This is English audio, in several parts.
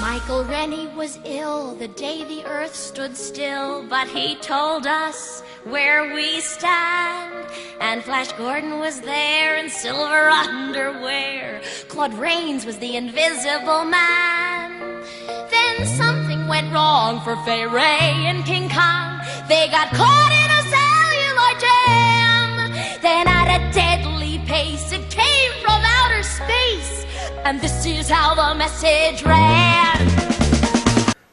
Michael Rennie was ill the day the earth stood still, but he told us where we stand. And Flash Gordon was there in silver underwear. Claude Rains was the invisible man. Then something went wrong for Fay Ray and King Kong. They got caught in a celluloid jam. Then at a deadly pace it came from outer space. And this is how the message ran.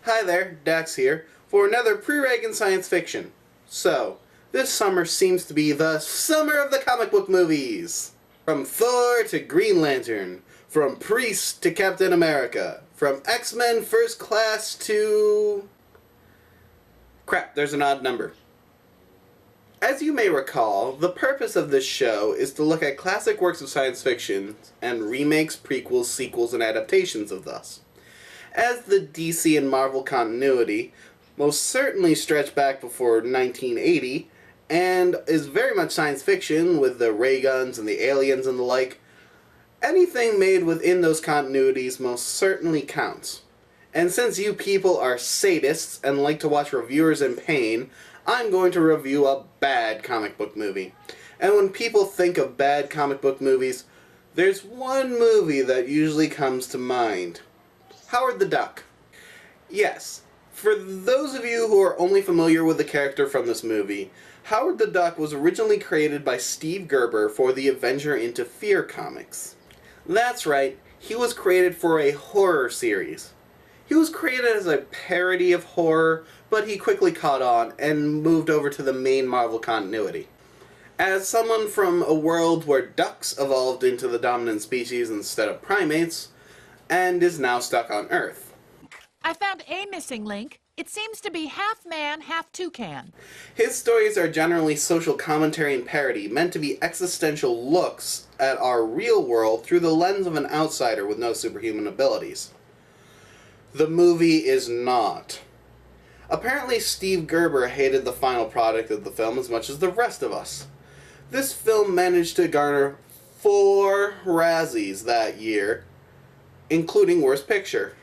Hi there, Dax here, for another Pre-Regan science fiction. So, this summer seems to be the summer of the comic book movies! From Thor to Green Lantern, from Priest to Captain America, from X-Men First Class to... Crap, there's an odd number. As you may recall, the purpose of this show is to look at classic works of science fiction and remakes, prequels, sequels, and adaptations of thus. As the DC and Marvel continuity most certainly stretch back before 1980, and is very much science fiction with the ray guns and the aliens and the like, anything made within those continuities most certainly counts. And since you people are sadists and like to watch reviewers in pain, I'm going to review a bad comic book movie. And when people think of bad comic book movies, there's one movie that usually comes to mind. Howard the Duck. Yes, for those of you who are only familiar with the character from this movie, Howard the Duck was originally created by Steve Gerber for the Avenger Into Fear comics. That's right, he was created for a horror series. He was created as a parody of horror, but he quickly caught on and moved over to the main Marvel continuity. As someone from a world where ducks evolved into the dominant species instead of primates, and is now stuck on Earth. I found a missing link. It seems to be half man, half toucan. His stories are generally social commentary and parody, meant to be existential looks at our real world through the lens of an outsider with no superhuman abilities. The movie is not. Apparently Steve Gerber hated the final product of the film as much as the rest of us. This film managed to garner 4 Razzies that year, including Worst Picture.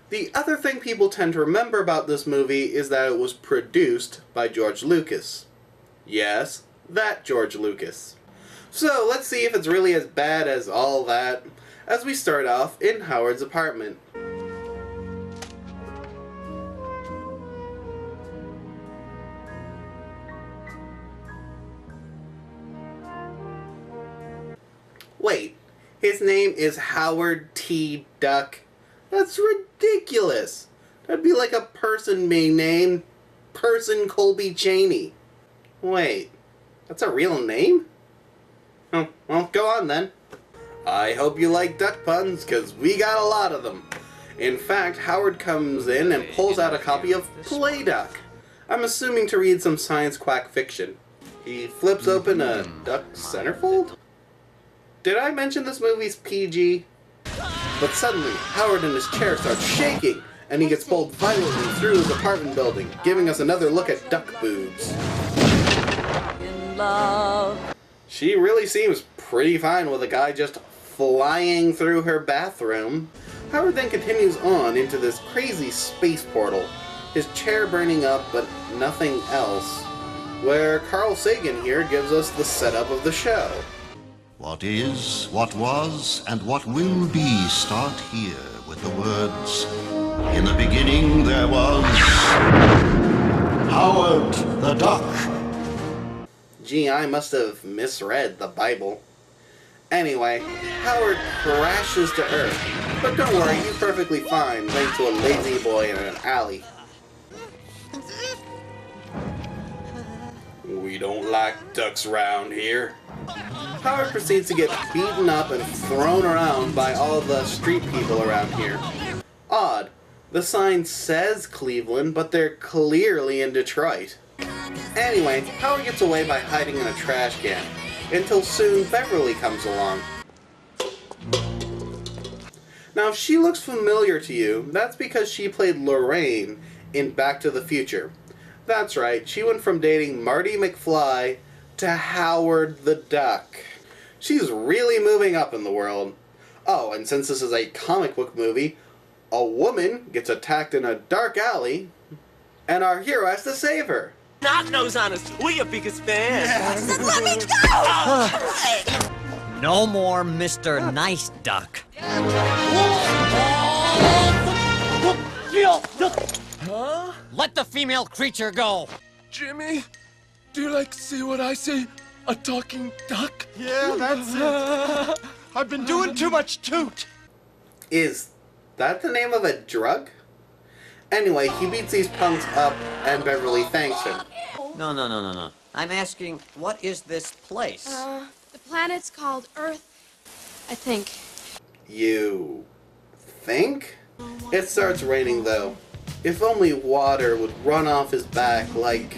The other thing people tend to remember about this movie is that it was produced by George Lucas. Yes, that George Lucas. So let's see if it's really as bad as all that, as we start off in Howard's apartment. Wait, his name is Howard T. Duck? That's ridiculous. That'd be like a person being named Person Colby Cheney. Wait, that's a real name? Oh, well, go on then. I hope you like duck puns, because we got a lot of them. In fact, Howard comes in and pulls out a copy of Play Duck. I'm assuming to read some science quack fiction. He flips open a duck centerfold? Did I mention this movie's PG? But suddenly, Howard in his chair starts shaking, and he gets pulled violently through his apartment building, giving us another look at duck boobs. In love. She really seems pretty fine with a guy just flying through her bathroom. Howard then continues on into this crazy space portal, his chair burning up but nothing else, where Carl Sagan here gives us the setup of the show. What is, what was, and what will be start here with the words, in the beginning there was Howard the Duck. Gee, I must have misread the Bible. Anyway, Howard crashes to Earth, but don't worry, he's perfectly fine thanks to a lazy boy in an alley. We don't like ducks around here. Howard proceeds to get beaten up and thrown around by all the street people around here. Odd. The sign says Cleveland, but they're clearly in Detroit. Anyway, Howard gets away by hiding in a trash can, until soon Beverly comes along. Now, if she looks familiar to you, that's because she played Lorraine in Back to the Future. That's right, she went from dating Marty McFly to Howard the Duck. She's really moving up in the world. Oh, and since this is a comic book movie, a woman gets attacked in a dark alley, and our hero has to save her. Knock nose on us. We're your biggest fans. Let me go! No more Mr. Nice Duck. Huh? Let the female creature go. Jimmy, do you like see what I see? A talking duck? Yeah, that's it. I've been doing too much toot. Is that the name of a drug? Anyway, he beats these punks up, and Beverly thanks him. No. I'm asking, what is this place? The planet's called Earth, I think. You think? It starts raining, though. If only water would run off his back like...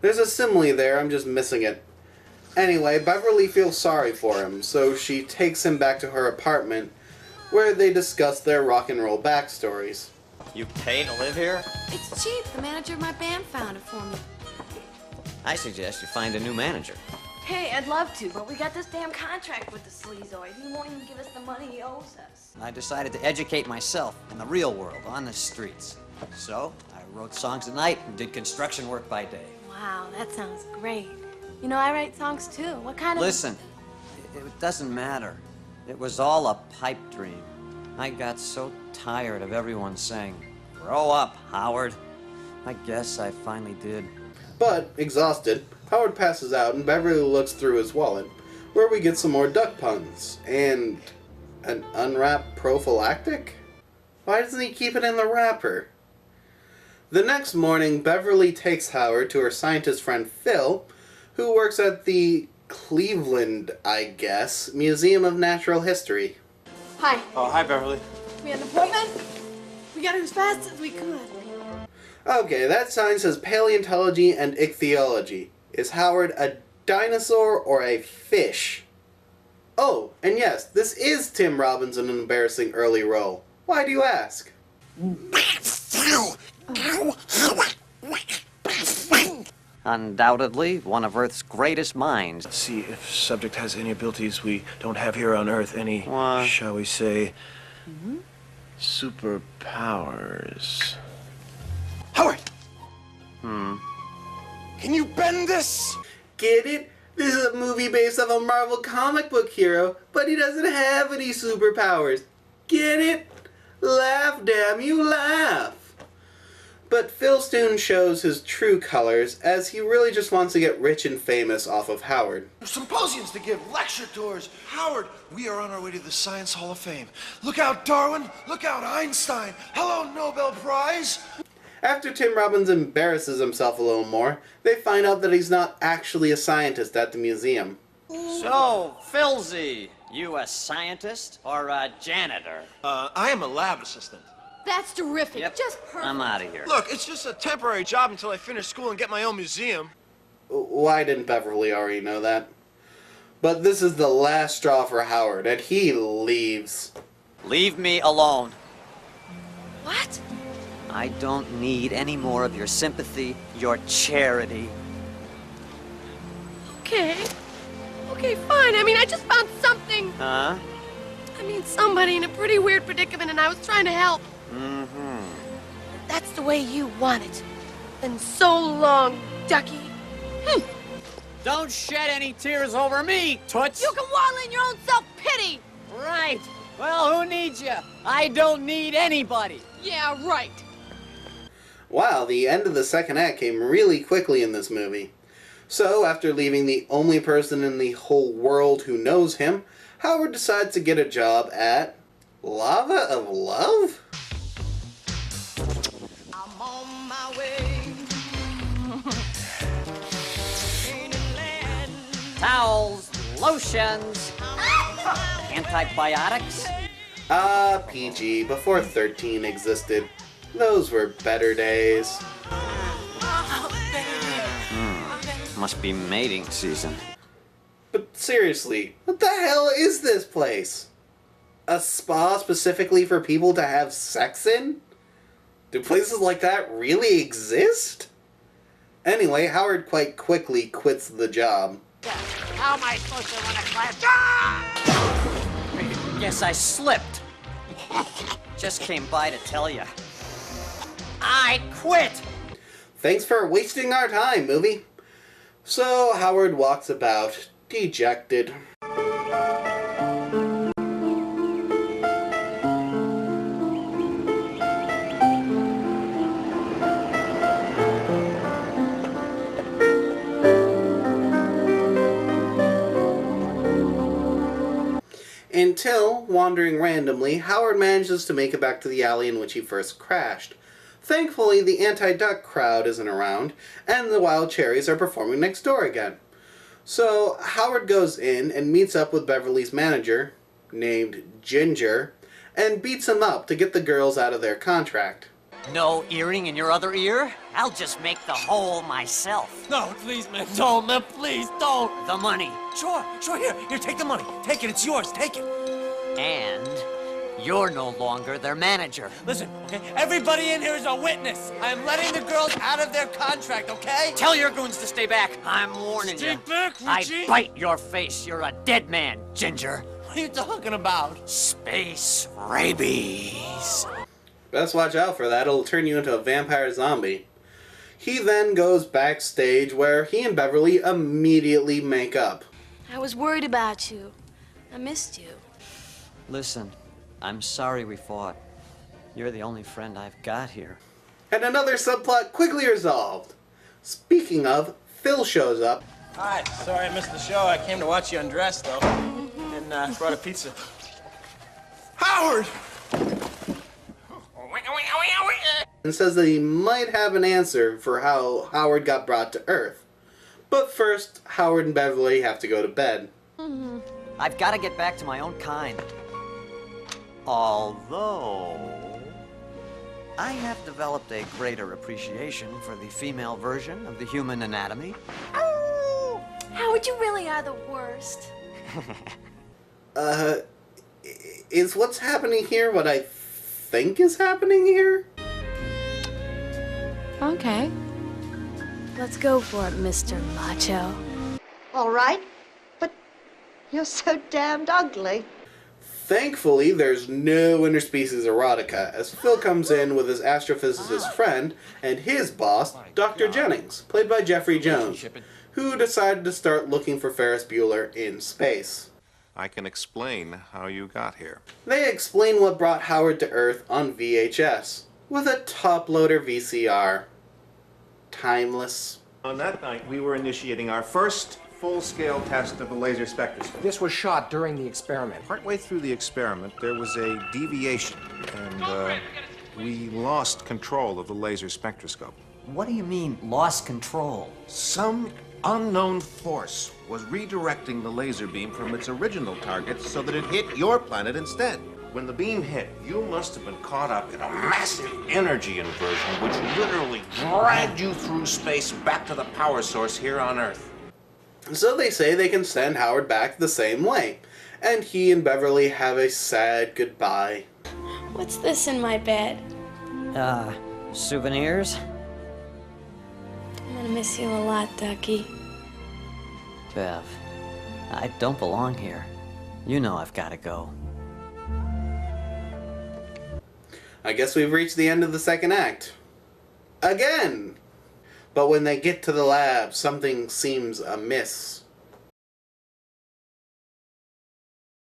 There's a simile there, I'm just missing it. Anyway, Beverly feels sorry for him, so she takes him back to her apartment, where they discuss their rock and roll backstories. You pay to live here? It's cheap. The manager of my band found it for me. I suggest you find a new manager. Hey, I'd love to, but we got this damn contract with the sleazoid. He won't even give us the money he owes us. I decided to educate myself in the real world, on the streets. So, I wrote songs at night and did construction work by day. Wow, that sounds great. You know, I write songs too. What kind of... Listen, it doesn't matter. It was all a pipe dream. I got so tired of everyone saying, "Grow up, Howard." I guess I finally did. But, exhausted, Howard passes out and Beverly looks through his wallet, where we get some more duck puns, and an unwrapped prophylactic? Why doesn't he keep it in the wrapper? The next morning, Beverly takes Howard to her scientist friend Phil, who works at the Cleveland, I guess, Museum of Natural History. Hi. Oh, hi, Beverly. We had an appointment? We got here as fast as we could. Okay, that sign says paleontology and ichthyology. Is Howard a dinosaur or a fish? Oh, and yes, this is Tim Robbins in an embarrassing early role. Why do you ask? Undoubtedly, one of Earth's greatest minds. Let's see if subject has any abilities we don't have here on Earth. Any, shall we say, superpowers. Howard! Can you bend this? Get it? This is a movie based off a Marvel comic book hero, but he doesn't have any superpowers. Get it? Laugh, damn you, laugh! But Phil soon shows his true colors, as he really just wants to get rich and famous off of Howard. Symposiums to give, lecture tours. Howard, we are on our way to the Science Hall of Fame. Look out, Darwin. Look out, Einstein. Hello, Nobel Prize. After Tim Robbins embarrasses himself a little more, they find out that he's not actually a scientist at the museum. So, Philzy, you a scientist or a janitor? I am a lab assistant. That's terrific. Yep. Just perfect. I'm out of here. Look, it's just a temporary job until I finish school and get my own museum. Why didn't Beverly already know that? But this is the last straw for Howard, and he leaves. Leave me alone. What? I don't need any more of your sympathy, your charity. Okay. Okay, fine. I mean, I just found something. Huh? I mean, somebody in a pretty weird predicament, and I was trying to help. Mm-hmm. That's the way you want it. And so long, Ducky. Don't shed any tears over me, Toots. You can wallow in your own self-pity. Right. Well, who needs you? I don't need anybody. Yeah, right. Wow, the end of the second act came really quickly in this movie. So, after leaving the only person in the whole world who knows him, Howard decides to get a job at Lava of Love? I'm on my way. Towels, lotions, antibiotics. PG, before 13 existed. Those were better days. Must be mating season. But seriously, what the hell is this place? A spa specifically for people to have sex in? Do places like that really exist? Anyway, Howard quite quickly quits the job. How am I supposed to run a class? Guess I slipped. Just came by to tell you. I quit! Thanks for wasting our time, movie. So Howard walks about, dejected. Until, wandering randomly, Howard manages to make it back to the alley in which he first crashed. Thankfully, the anti-duck crowd isn't around, and the Wild Cherries are performing next door again. So, Howard goes in and meets up with Beverly's manager, named Ginger, and beats him up to get the girls out of their contract. No earring in your other ear? I'll just make the hole myself. No, please, man, don't, man, please, don't. The money. Sure, here, take the money. Take it, it's yours, take it. And you're no longer their manager. Listen, okay, everybody in here is a witness. I am letting the girls out of their contract, okay? Tell your goons to stay back. I'm warning you. Stay back, Richie. I bite your face. You're a dead man, Ginger. What are you talking about? Space rabies. Best watch out for that, it'll turn you into a vampire zombie. He then goes backstage where he and Beverly immediately make up. I was worried about you. I missed you. Listen, I'm sorry we fought. You're the only friend I've got here. And another subplot quickly resolved. Speaking of, Phil shows up. Hi, sorry I missed the show. I came to watch you undress, though. And brought a pizza. Howard! And says that he might have an answer for how Howard got brought to Earth. But first, Howard and Beverly have to go to bed. I've got to get back to my own kind. Although, I have developed a greater appreciation for the female version of the human anatomy. Howard, you really are the worst. Is what's happening here what I think is happening here? Okay. Let's go for it, Mr. Macho. All right, but you're so damned ugly. Thankfully, there's no interspecies erotica, as Phil comes in with his astrophysicist friend and his boss, Dr. Jennings, played by Jeffrey Jones, who decided to start looking for Ferris Bueller in space. I can explain how you got here. They explain what brought Howard to Earth on VHS, with a top-loader VCR. Timeless. On that night, we were initiating our first full-scale test of the laser spectroscope. This was shot during the experiment. Partway through the experiment, there was a deviation, and we lost control of the laser spectroscope. What do you mean, lost control? Some unknown force was redirecting the laser beam from its original target so that it hit your planet instead. When the beam hit, you must have been caught up in a massive energy inversion which literally dragged you through space back to the power source here on Earth. So they say they can send Howard back the same way, and he and Beverly have a sad goodbye. What's this in my bed? Souvenirs? I'm gonna miss you a lot, Ducky. Bev, I don't belong here. You know I've got to go. I guess we've reached the end of the second act. Again! But when they get to the lab, something seems amiss.